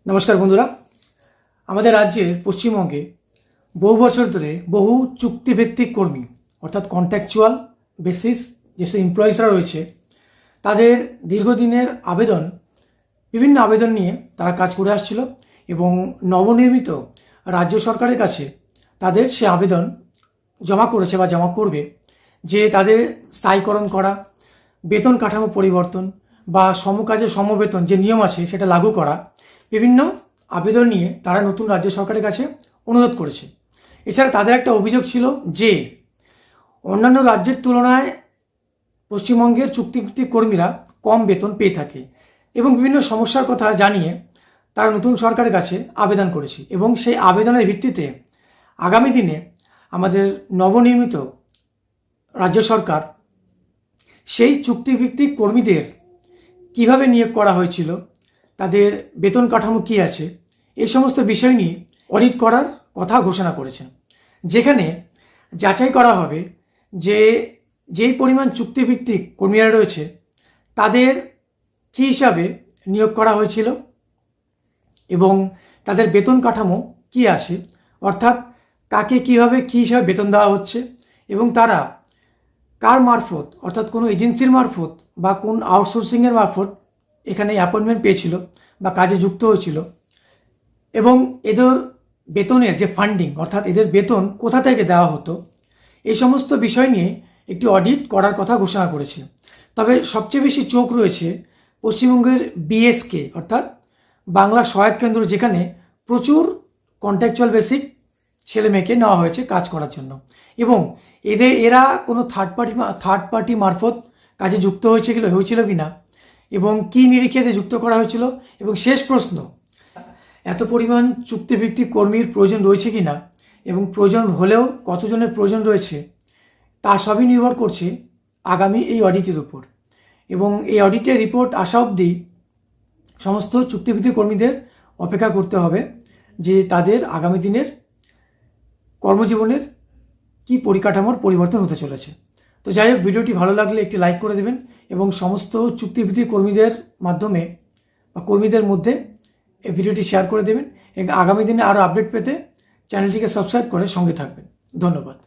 নমস্কার বন্ধুরা, আমাদের রাজ্যের পশ্চিমবঙ্গে বহু বছর ধরে বহু চুক্তিভিত্তিক কর্মী অর্থাৎ কন্ট্রাকচুয়াল বেসিস যেসব এমপ্লয়িজরা রয়েছে তাদের দীর্ঘদিনের আবেদন, বিভিন্ন আবেদন নিয়ে তারা কাজ করে আসছিল এবং নবনির্মিত রাজ্য সরকারের কাছে তাদের সে আবেদন জমা করেছে বা জমা করবে যে তাদের স্থায়ীকরণ করা, বেতন কাঠামো পরিবর্তন বা সমকাজে সমবেতন যে নিয়ম আছে সেটা লাগু করা, বিভিন্ন আবেদন নিয়ে তারা নতুন রাজ্য সরকারের কাছে অনুরোধ করেছে। এছাড়া তাদের একটা অভিযোগ ছিল যে অন্যান্য রাজ্যের তুলনায় পশ্চিমবঙ্গের চুক্তিভিত্তিক কর্মীরা কম বেতন পেয়ে থাকে এবং বিভিন্ন সমস্যার কথা জানিয়ে তারা নতুন সরকারের কাছে আবেদন করেছে এবং সেই আবেদনের ভিত্তিতে আগামী দিনে আমাদের নবনির্মিত রাজ্য সরকার সেই চুক্তিভিত্তিক কর্মীদের কিভাবে নিয়োগ করা হয়েছিল, তাদের বেতন কাঠামো কী আছে, এই সমস্ত বিষয় নিয়ে অডিট করার কথা ঘোষণা করেছেন, যেখানে যাচাই করা হবে যে যেই পরিমাণ চুক্তিভিত্তিক কর্মীরা রয়েছে তাদের কী হিসাবে নিয়োগ করা হয়েছিল এবং তাদের বেতন কাঠামো কী আছে, অর্থাৎ কাকে কীভাবে কী হিসাবে বেতন দেওয়া হচ্ছে এবং তারা কার মারফত অর্থাৎ কোনো এজেন্সির মারফত বা কোন আউটসোর্সিংয়ের মারফত এখানে অ্যাপয়েন্টমেন্ট পেয়েছিল বা কাজে যুক্ত হয়েছিল এবং এদের বেতনের যে ফান্ডিং অর্থাৎ এদের বেতন কোথা থেকে দেওয়া হতো, এই সমস্ত বিষয় নিয়ে একটি অডিট করার কথা ঘোষণা করেছে। তবে সবচেয়ে বেশি চোখ রয়েছে পশ্চিমবঙ্গের বিএসকে অর্থাৎ বাংলা সহায়ক কেন্দ্র, যেখানে প্রচুর কন্ট্রাকচুয়াল বেসিক ছেলে মেয়েকে নেওয়া হয়েছে কাজ করার জন্য এবং এরা কোনো থার্ড পার্টি মারফত কাজে যুক্ত হয়েছিল কি না এবং কী নিরিখে এদের যুক্ত করা হয়েছিল এবং শেষ প্রশ্ন, এত পরিমাণ চুক্তিভিত্তিক কর্মীর প্রয়োজন রয়েছে কি না এবং প্রয়োজন হলেও কতজনের প্রয়োজন রয়েছে তা সবই নির্ভর করছে আগামী এই অডিটের উপর। এবং এই অডিটের রিপোর্ট আসা অবধি সমস্ত চুক্তিভিত্তিক কর্মীদের অপেক্ষা করতে হবে যে তাদের আগামী দিনের কর্মজীবনের কী পরিকাঠামোর পরিবর্তন হতে চলেছে। তো যাই হোক, ভিডিওটি ভালো লাগলে একটি লাইক করে দেবেন এবং সমস্ত চুক্তিভিত্তিক কর্মীদের মাধ্যমে বা কর্মীদের মধ্যে এই ভিডিওটি শেয়ার করে দেবেন এবং আগামী দিনে আরও আপডেট পেতে চ্যানেলটিকে সাবস্ক্রাইব করে সঙ্গে থাকবেন। ধন্যবাদ।